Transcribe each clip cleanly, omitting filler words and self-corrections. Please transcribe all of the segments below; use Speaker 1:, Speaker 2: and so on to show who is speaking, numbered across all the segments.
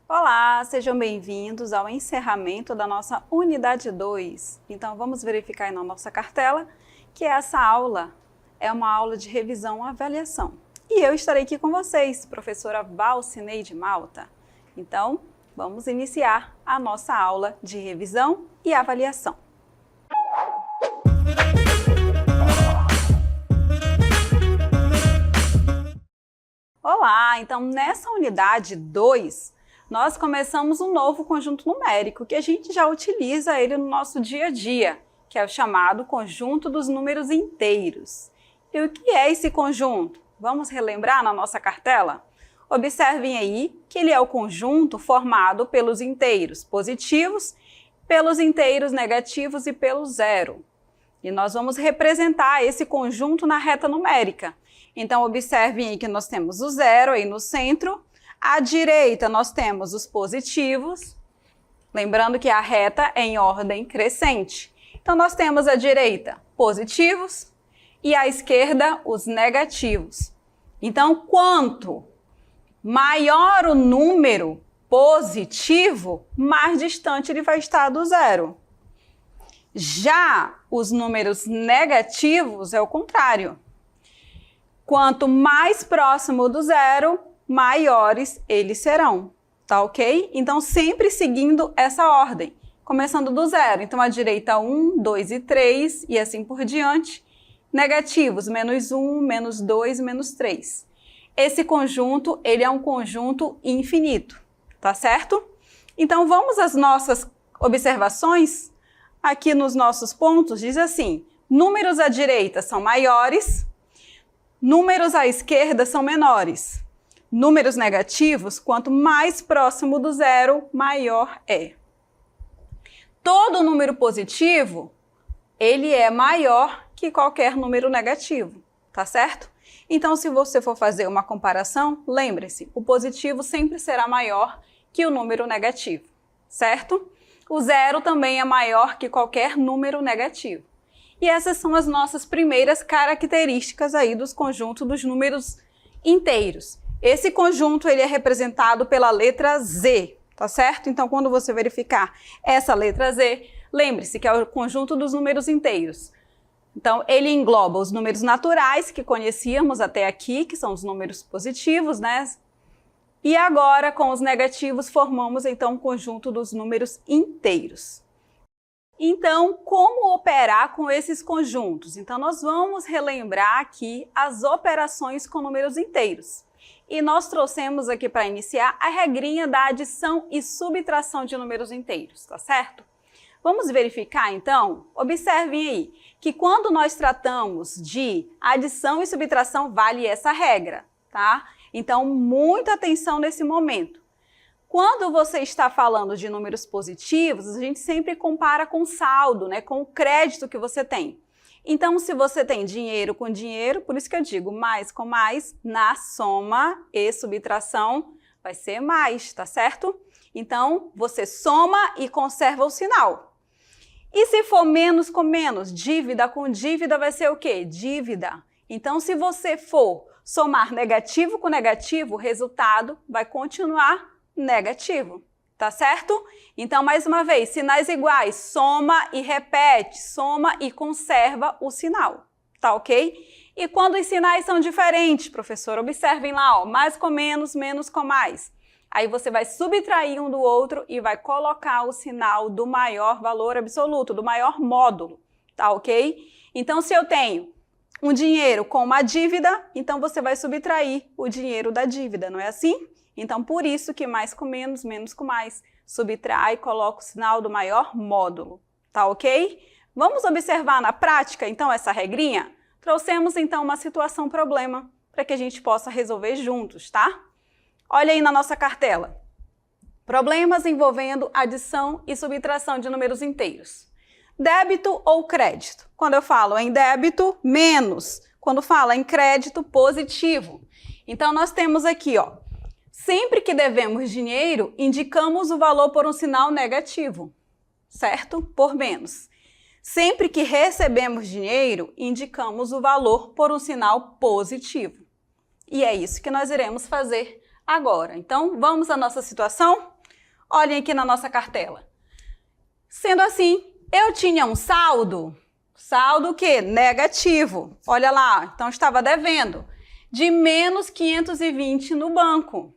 Speaker 1: Olá, sejam bem-vindos ao encerramento da nossa unidade 2. Então vamos verificar aí na nossa cartela que essa aula é uma aula de revisão e avaliação. E eu estarei aqui com vocês, professora Valcineide Malta. Então, vamos iniciar a nossa aula de revisão e avaliação. Olá, então nessa unidade 2, nós começamos um novo conjunto numérico que a gente já utiliza ele no nosso dia a dia, que é o chamado conjunto dos números inteiros. E o que é esse conjunto? Vamos relembrar na nossa cartela? Observem aí que ele é o conjunto formado pelos inteiros positivos, pelos inteiros negativos e pelo zero. E nós vamos representar esse conjunto na reta numérica. Então, observem aí que nós temos o zero aí no centro. À direita, nós temos os positivos. Lembrando que a reta é em ordem crescente. Então, nós temos à direita positivos e à esquerda os negativos. Então, quanto maior o número positivo, mais distante ele vai estar do zero. Já os números negativos é o contrário. Quanto mais próximo do zero, maiores eles serão, tá ok? Então, sempre seguindo essa ordem, começando do zero. Então, à direita 1, 2 e 3 e assim por diante. Negativos, menos 1, menos 2, menos 3. Esse conjunto, ele é um conjunto infinito, tá certo? Então, vamos às nossas observações. Aqui nos nossos pontos, diz assim, números à direita são maiores, números à esquerda são menores. Números negativos, quanto mais próximo do zero, maior é. Todo número positivo, ele é maior que qualquer número negativo, tá certo? Então, se você for fazer uma comparação, lembre-se, o positivo sempre será maior que o número negativo, certo? O zero também é maior que qualquer número negativo. E essas são as nossas primeiras características aí dos conjuntos dos números inteiros. Esse conjunto ele é representado pela letra Z, tá certo? Então, quando você verificar essa letra Z, lembre-se que é o conjunto dos números inteiros. Então, ele engloba os números naturais que conhecíamos até aqui, que são os números positivos, né? E agora, com os negativos, formamos então o conjunto dos números inteiros. Então, como operar com esses conjuntos? Então, nós vamos relembrar aqui as operações com números inteiros. E nós trouxemos aqui para iniciar a regrinha da adição e subtração de números inteiros, tá certo? Vamos verificar então? Observem aí que quando nós tratamos de adição e subtração, vale essa regra, tá? Então, muita atenção nesse momento. Quando você está falando de números positivos, a gente sempre compara com saldo, né? Com o crédito que você tem. Então, se você tem dinheiro com dinheiro, por isso que eu digo mais com mais, na soma e subtração vai ser mais, tá certo? Então, você soma e conserva o sinal. E se for menos com menos, dívida com dívida vai ser o quê? Dívida. Então, se você for somar negativo com negativo, o resultado vai continuar negativo, tá certo? Então, mais uma vez, sinais iguais, soma e repete, soma e conserva o sinal, tá ok? E quando os sinais são diferentes, professor, observem lá, ó, mais com menos, menos com mais. Aí você vai subtrair um do outro e vai colocar o sinal do maior valor absoluto, do maior módulo, tá ok? Então, se eu tenho um dinheiro com uma dívida, então você vai subtrair o dinheiro da dívida, não é assim? Então, por isso que mais com menos, menos com mais, subtrai e coloca o sinal do maior módulo, tá ok? Vamos observar na prática, então, essa regrinha? Trouxemos, então, uma situação problema para que a gente possa resolver juntos, tá? Olha aí na nossa cartela. Problemas envolvendo adição e subtração de números inteiros. Débito ou crédito? Quando eu falo em débito, menos. Quando falo em crédito, positivo. Então, nós temos aqui, ó, sempre que devemos dinheiro, indicamos o valor por um sinal negativo, certo? Por menos. Sempre que recebemos dinheiro, indicamos o valor por um sinal positivo. E é isso que nós iremos fazer agora. Então, vamos à nossa situação? Olhem aqui na nossa cartela. Sendo assim, eu tinha um saldo. Saldo o quê? Negativo. Olha lá, então estava devendo de menos 520 no banco.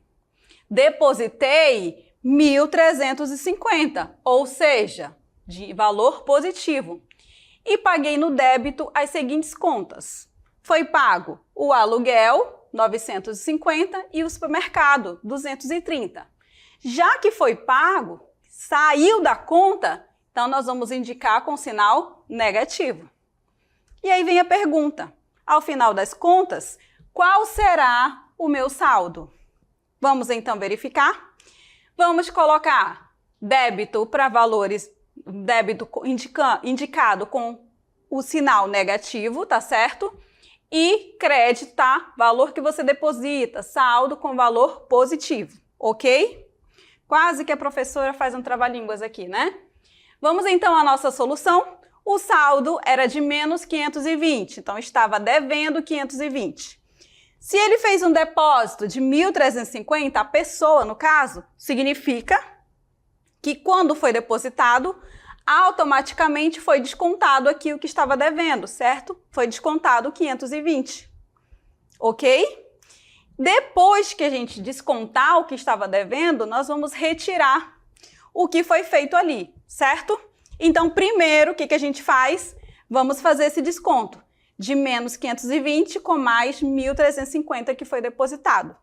Speaker 1: Depositei 1.350, ou seja, de valor positivo. E paguei no débito as seguintes contas. Foi pago o aluguel, 950, e o supermercado, 230. Já que foi pago, saiu da conta, então nós vamos indicar com sinal negativo. E aí vem a pergunta, ao final das contas, qual será o meu saldo? Vamos então verificar. Vamos colocar débito para valores, débito indicado com o sinal negativo, tá certo? E crédito, tá? Valor que você deposita, saldo com valor positivo, ok? Quase que a professora faz um trava-línguas aqui, né? Vamos então à nossa solução. O saldo era de menos 520, então estava devendo 520. Se ele fez um depósito de 1.350, a pessoa, no caso, significa que quando foi depositado, automaticamente foi descontado aqui o que estava devendo, certo? Foi descontado 520, ok? Depois que a gente descontar o que estava devendo, nós vamos retirar o que foi feito ali, certo? Então, primeiro, o que a gente faz? Vamos fazer esse desconto de menos 520 com mais 1.350 que foi depositado.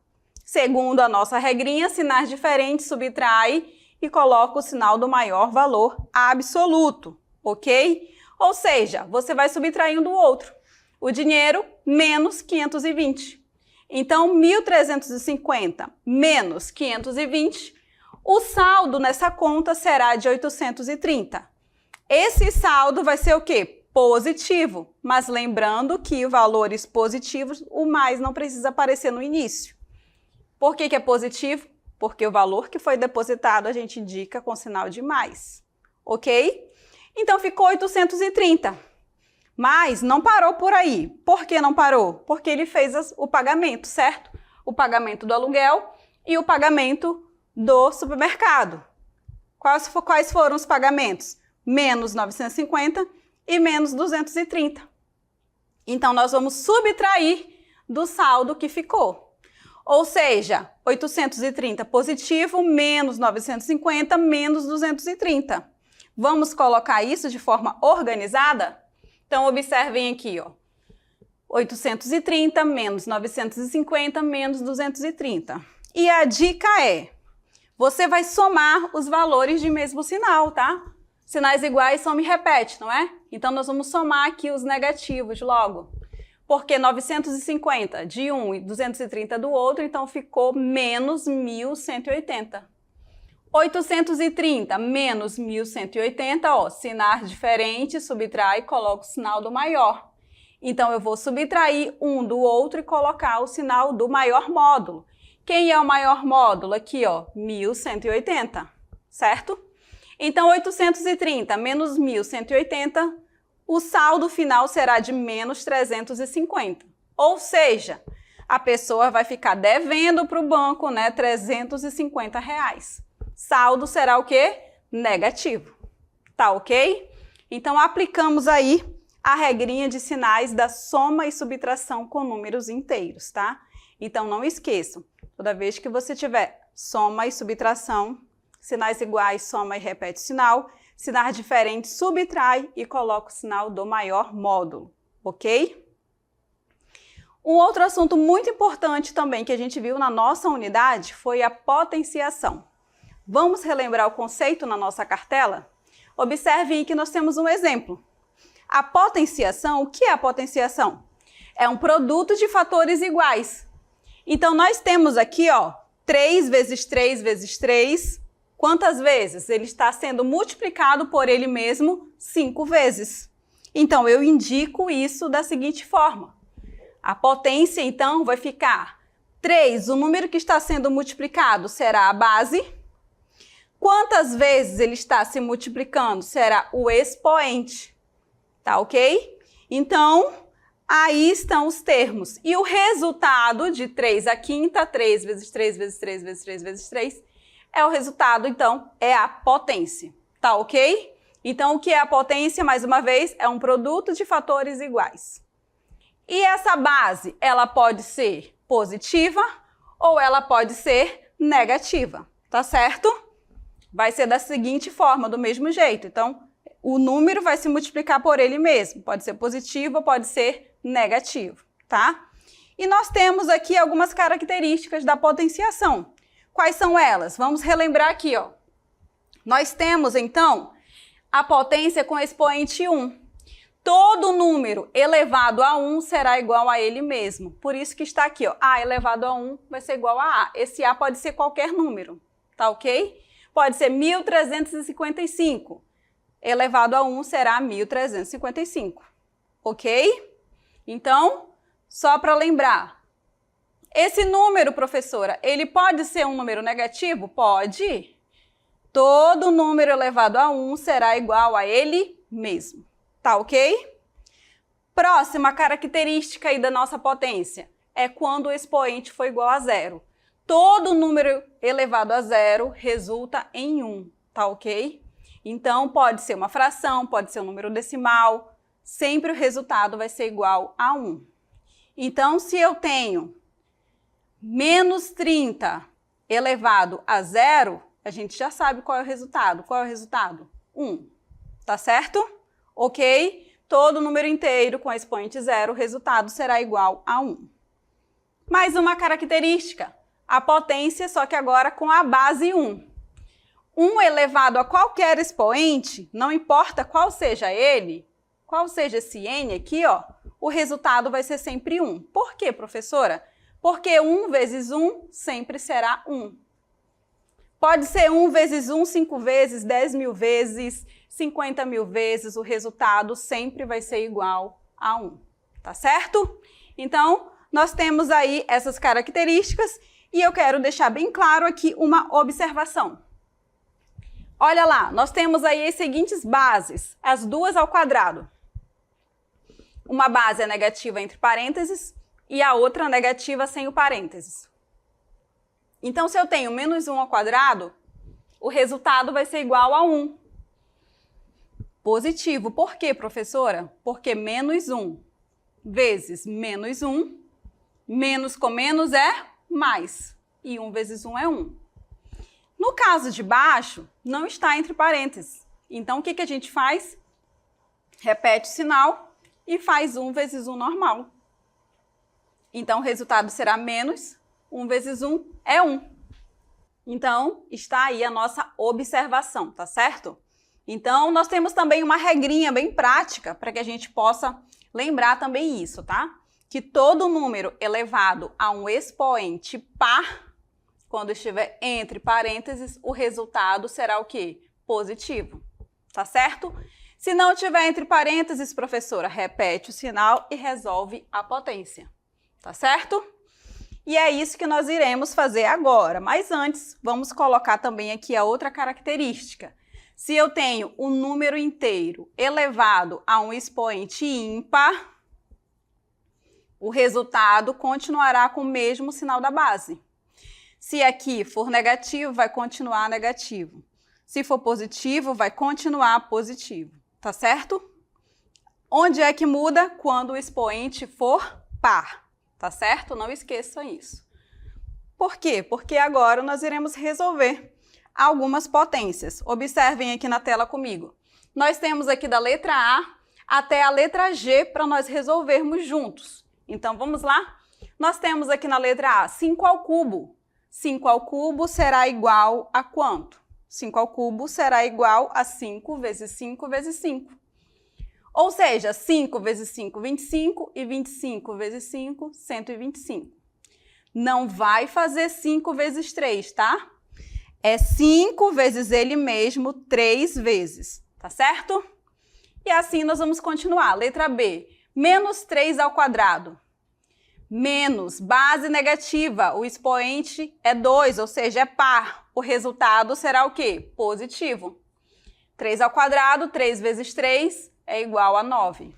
Speaker 1: Segundo a nossa regrinha, sinais diferentes, subtrai e coloca o sinal do maior valor absoluto, ok? Ou seja, você vai subtrair um do outro. O dinheiro menos 520. Então, 1.350 menos 520, o saldo nessa conta será de 830. Esse saldo vai ser o quê? Positivo, mas lembrando que valores positivos, o mais não precisa aparecer no início. Por que é positivo? Porque o valor que foi depositado a gente indica com sinal de mais, ok? Então ficou 830, mas não parou por aí. Por que não parou? Porque ele fez o pagamento, certo? O pagamento do aluguel e o pagamento do supermercado. Quais foram os pagamentos? Menos 950 e menos 230. Então, nós vamos subtrair do saldo que ficou. Ou seja, 830 positivo, menos 950, menos 230. Vamos colocar isso de forma organizada? Então, observem aqui, ó. 830 menos 950 menos 230. E a dica é, você vai somar os valores de mesmo sinal, tá? Sinais iguais soma e repete, não é? Então, nós vamos somar aqui os negativos logo. Porque 950 de um e 230 do outro, então ficou menos 1.180. 830 menos 1.180, ó, sinais diferentes, subtrai e coloca o sinal do maior. Então, eu vou subtrair um do outro e colocar o sinal do maior módulo. Quem é o maior módulo? Aqui, ó, 1.180, certo? Então, 830 menos 1.180, o saldo final será de menos 350. Ou seja, a pessoa vai ficar devendo para o banco, né, R$350. Saldo será o quê? Negativo. Tá ok? Então, aplicamos aí a regrinha de sinais da soma e subtração com números inteiros, tá? Então, não esqueçam, toda vez que você tiver soma e subtração, sinais iguais, soma e repete o sinal, sinais diferentes, subtrai e coloca o sinal do maior módulo, ok? Um outro assunto muito importante também que a gente viu na nossa unidade foi a potenciação. Vamos relembrar o conceito na nossa cartela? Observem que nós temos um exemplo. A potenciação, o que é a potenciação? É um produto de fatores iguais. Então, nós temos aqui, ó, 3 vezes 3 vezes 3. Quantas vezes? Ele está sendo multiplicado por ele mesmo 5 vezes. Então, eu indico isso da seguinte forma. A potência, então, vai ficar 3, o número que está sendo multiplicado será a base. Quantas vezes ele está se multiplicando? Será o expoente. Tá ok? Então, aí estão os termos. E o resultado de 3 à quinta, 3 vezes 3 vezes 3 vezes 3 vezes 3, é o resultado, então, é a potência. Tá ok? Então, o que é a potência, mais uma vez, é um produto de fatores iguais. E essa base, ela pode ser positiva ou ela pode ser negativa, tá certo? Vai ser da seguinte forma, do mesmo jeito. Então, o número vai se multiplicar por ele mesmo. Pode ser positivo ou pode ser negativo, tá? E nós temos aqui algumas características da potenciação. Quais são elas? Vamos relembrar aqui, ó. Nós temos, então, a potência com expoente 1. Todo número elevado a 1 será igual a ele mesmo. Por isso que está aqui, ó, A elevado a 1 vai ser igual a A. Esse A pode ser qualquer número, tá ok? Pode ser 1.355. Elevado a 1 será 1.355, ok? Então, só para lembrar, esse número, professora, ele pode ser um número negativo? Pode. Todo número elevado a 1 será igual a ele mesmo. Tá ok? Próxima característica aí da nossa potência é quando o expoente for igual a zero. Todo número elevado a zero resulta em 1, tá ok? Então, pode ser uma fração, pode ser um número decimal, sempre o resultado vai ser igual a 1. Então, se eu tenho menos 30 elevado a zero, a gente já sabe qual é o resultado. Qual é o resultado? 1, tá certo? Ok? Todo número inteiro com expoente zero, o resultado será igual a 1. Mais uma característica, a potência, só que agora com a base 1. 1 elevado a qualquer expoente, não importa qual seja ele, qual seja esse n aqui, ó, o resultado vai ser sempre 1. Por quê, professora? Porque 1 vezes 1 sempre será 1. Pode ser 1 vezes 1, 5 vezes, 10.000 vezes, 50.000 vezes, o resultado sempre vai ser igual a 1, tá certo? Então, nós temos aí essas características e eu quero deixar bem claro aqui uma observação. Olha lá, nós temos aí as seguintes bases, as duas ao quadrado. Uma base é negativa entre parênteses e a outra negativa sem o parênteses. Então, se eu tenho menos 1 ao quadrado, o resultado vai ser igual a 1. Positivo. Por quê, professora? Porque menos 1 vezes menos 1, menos com menos é mais. E 1 vezes 1 é 1. No caso de baixo, não está entre parênteses. Então, o que a gente faz? Repete o sinal e faz 1 vezes 1 normal. Então, o resultado será menos 1 vezes 1 é 1. Então, está aí a nossa observação, tá certo? Então, nós temos também uma regrinha bem prática para que a gente possa lembrar também isso, tá? Que todo número elevado a um expoente par, quando estiver entre parênteses, o resultado será o quê? Positivo, tá certo? Se não estiver entre parênteses, professora, repete o sinal e resolve a potência, tá certo? E é isso que nós iremos fazer agora. Mas antes, vamos colocar também aqui a outra característica. Se eu tenho um número inteiro elevado a um expoente ímpar, o resultado continuará com o mesmo sinal da base. Se aqui for negativo, vai continuar negativo. Se for positivo, vai continuar positivo. Tá certo? Onde é que muda? Quando o expoente for par. Tá certo? Não esqueçam isso. Por quê? Porque agora nós iremos resolver algumas potências. Observem aqui na tela comigo. Nós temos aqui da letra A até a letra G para nós resolvermos juntos. Então, vamos lá? Nós temos aqui na letra A 5 ao cubo. 5 ao cubo será igual a quanto? 5 ao cubo será igual a 5 vezes 5 vezes 5. Ou seja, 5 vezes 5, 25, e 25 vezes 5, 125. Não vai fazer 5 vezes 3, tá? É 5 vezes ele mesmo 3 vezes, tá certo? E assim nós vamos continuar. Letra B, menos 3 ao quadrado. Menos, base negativa, o expoente é 2, ou seja, é par. O resultado será o quê? Positivo. 3 ao quadrado, 3 vezes 3, é igual a 9.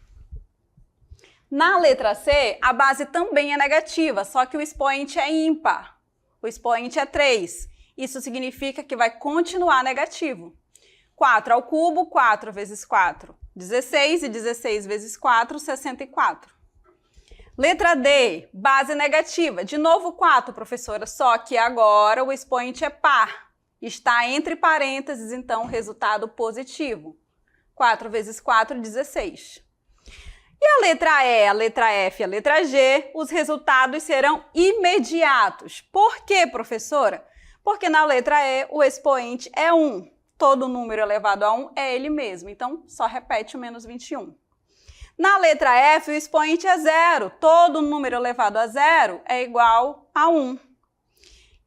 Speaker 1: Na letra C, a base também é negativa, só que o expoente é ímpar. O expoente é 3. Isso significa que vai continuar negativo. 4 ao cubo, 4 vezes 4, 16, e 16 vezes 4, 64. Letra D, base negativa. De novo 4, professora, só que agora o expoente é par. Está entre parênteses, então, resultado positivo. 4 vezes 4, 16. E a letra E, a letra F e a letra G, os resultados serão imediatos. Por quê, professora? Porque na letra E o expoente é 1. Todo número elevado a 1 é ele mesmo, então só repete o menos 21. Na letra F o expoente é 0. Todo número elevado a 0 é igual a 1.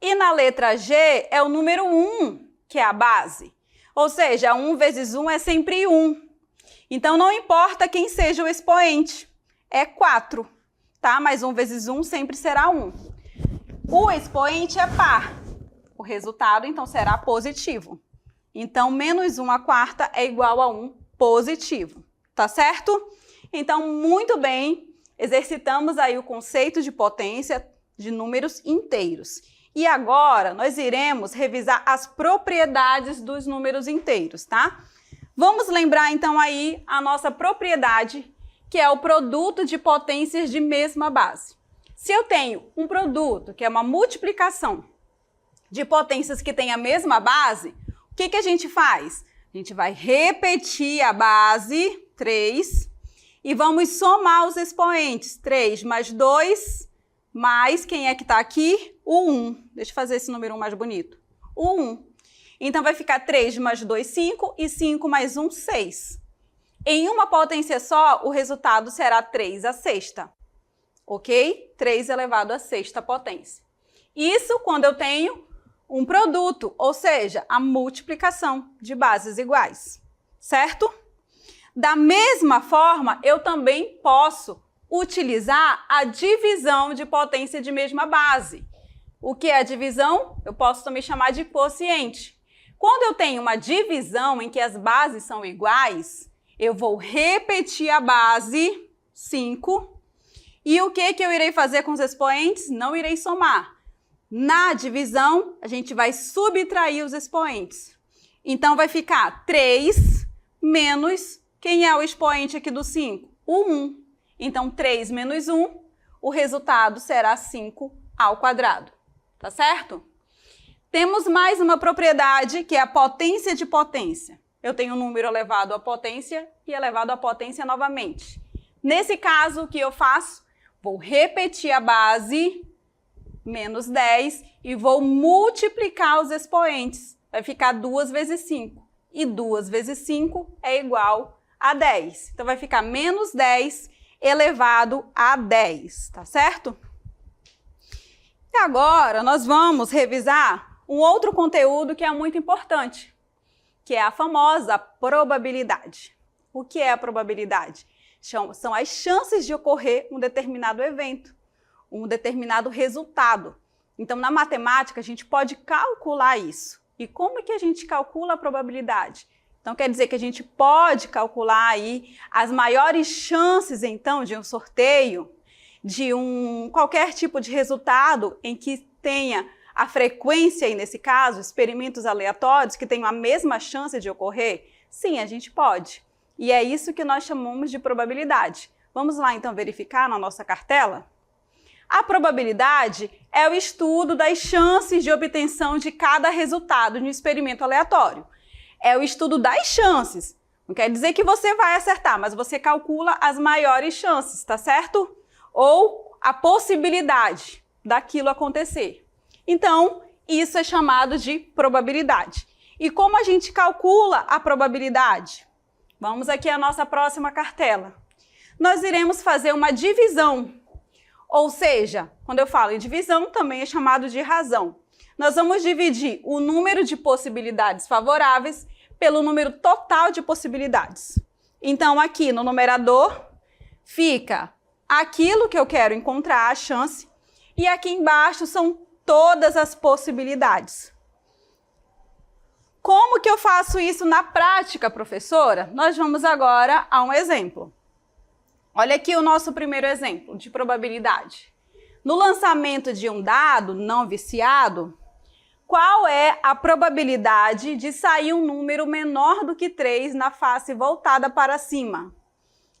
Speaker 1: E na letra G é o número 1, que é a base. Ou seja, 1 vezes 1 é sempre 1. Então, não importa quem seja o expoente, é 4, tá? Mas 1 vezes 1 sempre será 1. O expoente é par. O resultado, então, será positivo. Então, menos 1 à quarta é igual a 1 positivo, tá certo? Então, muito bem, exercitamos aí o conceito de potência de números inteiros. E agora, nós iremos revisar as propriedades dos números inteiros, tá? Vamos lembrar, então, aí a nossa propriedade, que é o produto de potências de mesma base. Se eu tenho um produto, que é uma multiplicação de potências que têm a mesma base, o que a gente faz? A gente vai repetir a base, 3, e vamos somar os expoentes. 3 mais 2, mais quem é que está aqui? O 1. Deixa eu fazer esse número 1 mais bonito. O 1. Então, vai ficar 3 mais 2, 5, e 5 mais 1, 6. Em uma potência só, o resultado será 3 à sexta, ok? 3 elevado à sexta potência. Isso quando eu tenho um produto, ou seja, a multiplicação de bases iguais, certo? Da mesma forma, eu também posso utilizar a divisão de potência de mesma base. O que é a divisão? Eu posso também chamar de quociente. Quando eu tenho uma divisão em que as bases são iguais, eu vou repetir a base, 5, e o que eu irei fazer com os expoentes? Não irei somar. Na divisão, a gente vai subtrair os expoentes. Então, vai ficar 3 menos, quem é o expoente aqui do 5? O 1. Então, 3 menos 1, o resultado será 5 ao quadrado. Tá certo? Temos mais uma propriedade, que é a potência de potência. Eu tenho um número elevado à potência e elevado à potência novamente. Nesse caso, o que eu faço? Vou repetir a base, menos 10, e vou multiplicar os expoentes. Vai ficar 2 vezes 5. E 2 vezes 5 é igual a 10. Então, vai ficar menos 10 elevado a 10, tá certo? E agora, nós vamos revisar um outro conteúdo que é muito importante, que é a famosa probabilidade. O que é a probabilidade? São as chances de ocorrer um determinado evento, um determinado resultado. Então, na matemática, a gente pode calcular isso. E como é que a gente calcula a probabilidade? Então, quer dizer que a gente pode calcular aí as maiores chances, então, de um sorteio, de qualquer tipo de resultado em que tenha a frequência, aí nesse caso, experimentos aleatórios que tenham a mesma chance de ocorrer? Sim, a gente pode. E é isso que nós chamamos de probabilidade. Vamos lá, então, verificar na nossa cartela? A probabilidade é o estudo das chances de obtenção de cada resultado de um experimento aleatório. É o estudo das chances. Não quer dizer que você vai acertar, mas você calcula as maiores chances, tá certo? Ou a possibilidade daquilo acontecer. Então, isso é chamado de probabilidade. E como a gente calcula a probabilidade? Vamos aqui à nossa próxima cartela. Nós iremos fazer uma divisão. Ou seja, quando eu falo em divisão, também é chamado de razão. Nós vamos dividir o número de possibilidades favoráveis pelo número total de possibilidades. Então, aqui no numerador fica aquilo que eu quero encontrar, a chance, e aqui embaixo são todas as possibilidades. Como que eu faço isso na prática, professora? Nós vamos agora a um exemplo. Olha aqui o nosso primeiro exemplo de probabilidade. No lançamento de um dado não viciado, qual é a probabilidade de sair um número menor do que 3 na face voltada para cima?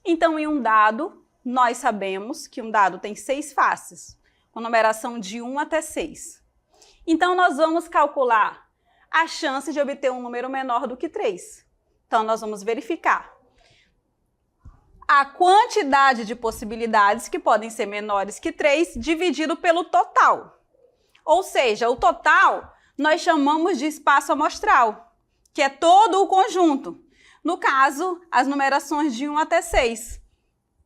Speaker 1: Então, em um dado, nós sabemos que um dado tem 6 faces, com numeração de 1 até 6. Então, nós vamos calcular a chance de obter um número menor do que 3. Então, nós vamos verificar a quantidade de possibilidades que podem ser menores que 3 dividido pelo total. Ou seja, o total nós chamamos de espaço amostral, que é todo o conjunto. No caso, as numerações de 1 até 6.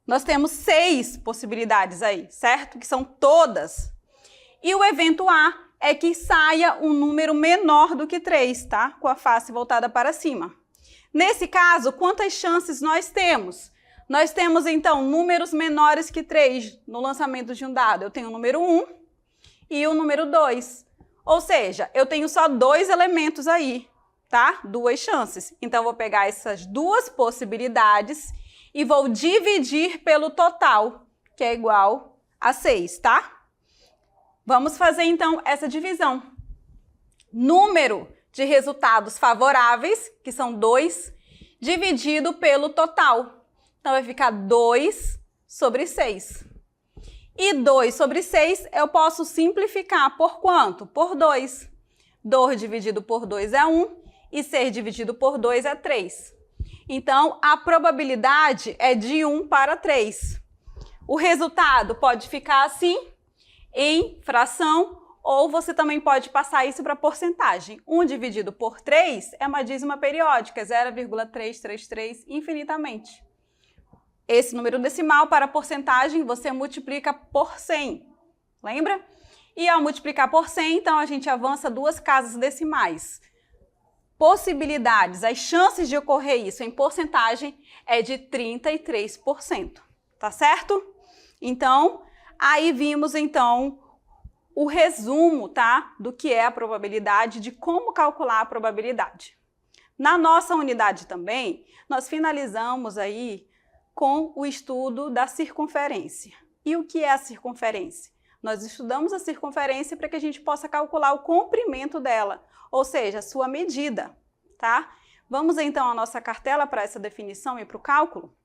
Speaker 1: Nós temos 6 possibilidades aí, certo? Que são todas. E o evento A é que saia um número menor do que 3, tá? Com a face voltada para cima. Nesse caso, quantas chances nós temos? Nós temos, então, números menores que 3 no lançamento de um dado. Eu tenho o número 1 e o número 2. Ou seja, eu tenho só 2 elementos aí, tá? 2 chances. Então, eu vou pegar essas 2 possibilidades e vou dividir pelo total, que é igual a 6, tá? Vamos fazer, então, essa divisão. Número de resultados favoráveis, que são 2, dividido pelo total. Então, vai ficar 2 sobre 6. E 2 sobre 6 eu posso simplificar por quanto? Por 2. 2 dividido por 2 é 1 e 6 dividido por 2 é 3. Então, a probabilidade é de 1 para 3. O resultado pode ficar assim, em fração, ou você também pode passar isso para porcentagem. 1 dividido por 3 é uma dízima periódica, 0,333 infinitamente. Esse número decimal para porcentagem você multiplica por 100, lembra? E ao multiplicar por 100, então a gente avança 2 casas decimais. Possibilidades, as chances de ocorrer isso em porcentagem é de 33%, tá certo? Então, aí vimos então o resumo, tá, do que é a probabilidade, de como calcular a probabilidade. Na nossa unidade também, nós finalizamos aí com o estudo da circunferência. E o que é a circunferência? Nós estudamos a circunferência para que a gente possa calcular o comprimento dela, ou seja, a sua medida, tá? Vamos então à nossa cartela para essa definição e para o cálculo.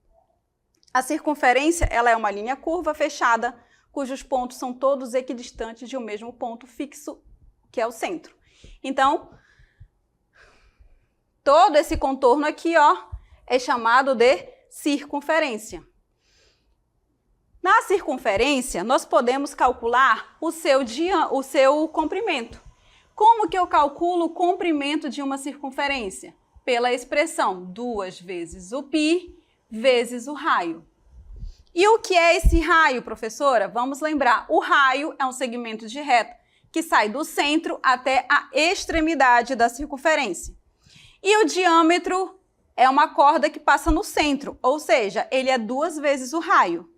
Speaker 1: A circunferência, ela é uma linha curva fechada, cujos pontos são todos equidistantes de um mesmo ponto fixo, que é o centro. Então, todo esse contorno aqui, ó, é chamado de circunferência. Na circunferência, nós podemos calcular o seu comprimento. Como que eu calculo o comprimento de uma circunferência? Pela expressão 2 vezes o π vezes o raio. E o que é esse raio, professora? Vamos lembrar, o raio é um segmento de reta que sai do centro até a extremidade da circunferência. E o diâmetro é uma corda que passa no centro, ou seja, ele é 2 vezes o raio.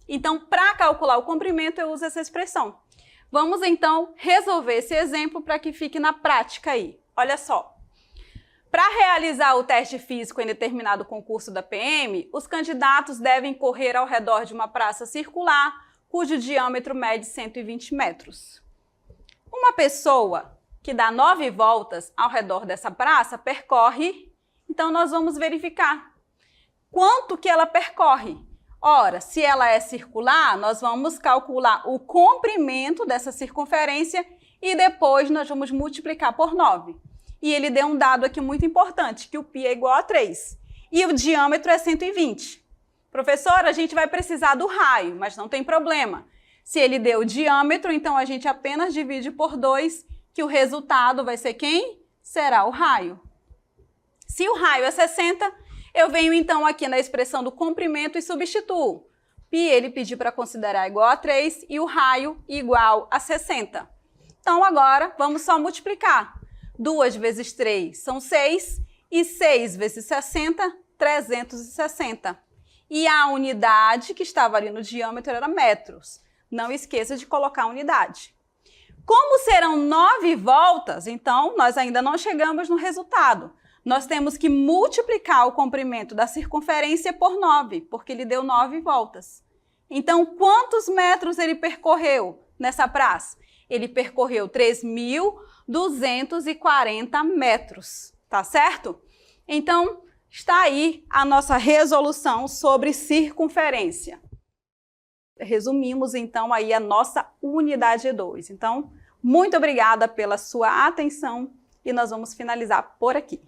Speaker 1: Então, para calcular o comprimento, eu uso essa expressão. Vamos, então, resolver esse exemplo para que fique na prática aí. Olha só. Para realizar o teste físico em determinado concurso da PM, os candidatos devem correr ao redor de uma praça circular, cujo diâmetro mede 120 metros. Uma pessoa que dá 9 voltas ao redor dessa praça percorre. Então, nós vamos verificar quanto que ela percorre. Ora, se ela é circular, nós vamos calcular o comprimento dessa circunferência e depois nós vamos multiplicar por 9. E ele deu um dado aqui muito importante, que o π é igual a 3. E o diâmetro é 120. Professora, a gente vai precisar do raio, mas não tem problema. Se ele deu o diâmetro, então a gente apenas divide por 2, que o resultado vai ser quem? Será o raio. Se o raio é 60, eu venho então aqui na expressão do comprimento e substituo. Π ele pediu para considerar igual a 3 e o raio igual a 60. Então agora vamos só multiplicar. 2 vezes 3 são 6 e 6 vezes 60, 360. E a unidade que estava ali no diâmetro era metros. Não esqueça de colocar a unidade. Como serão 9 voltas, então nós ainda não chegamos no resultado. Nós temos que multiplicar o comprimento da circunferência por 9, porque ele deu 9 voltas. Então, quantos metros ele percorreu nessa praça? Ele percorreu 3.240 metros, tá certo? Então, está aí a nossa resolução sobre circunferência. Resumimos, então, aí a nossa unidade 2. Então, muito obrigada pela sua atenção e nós vamos finalizar por aqui.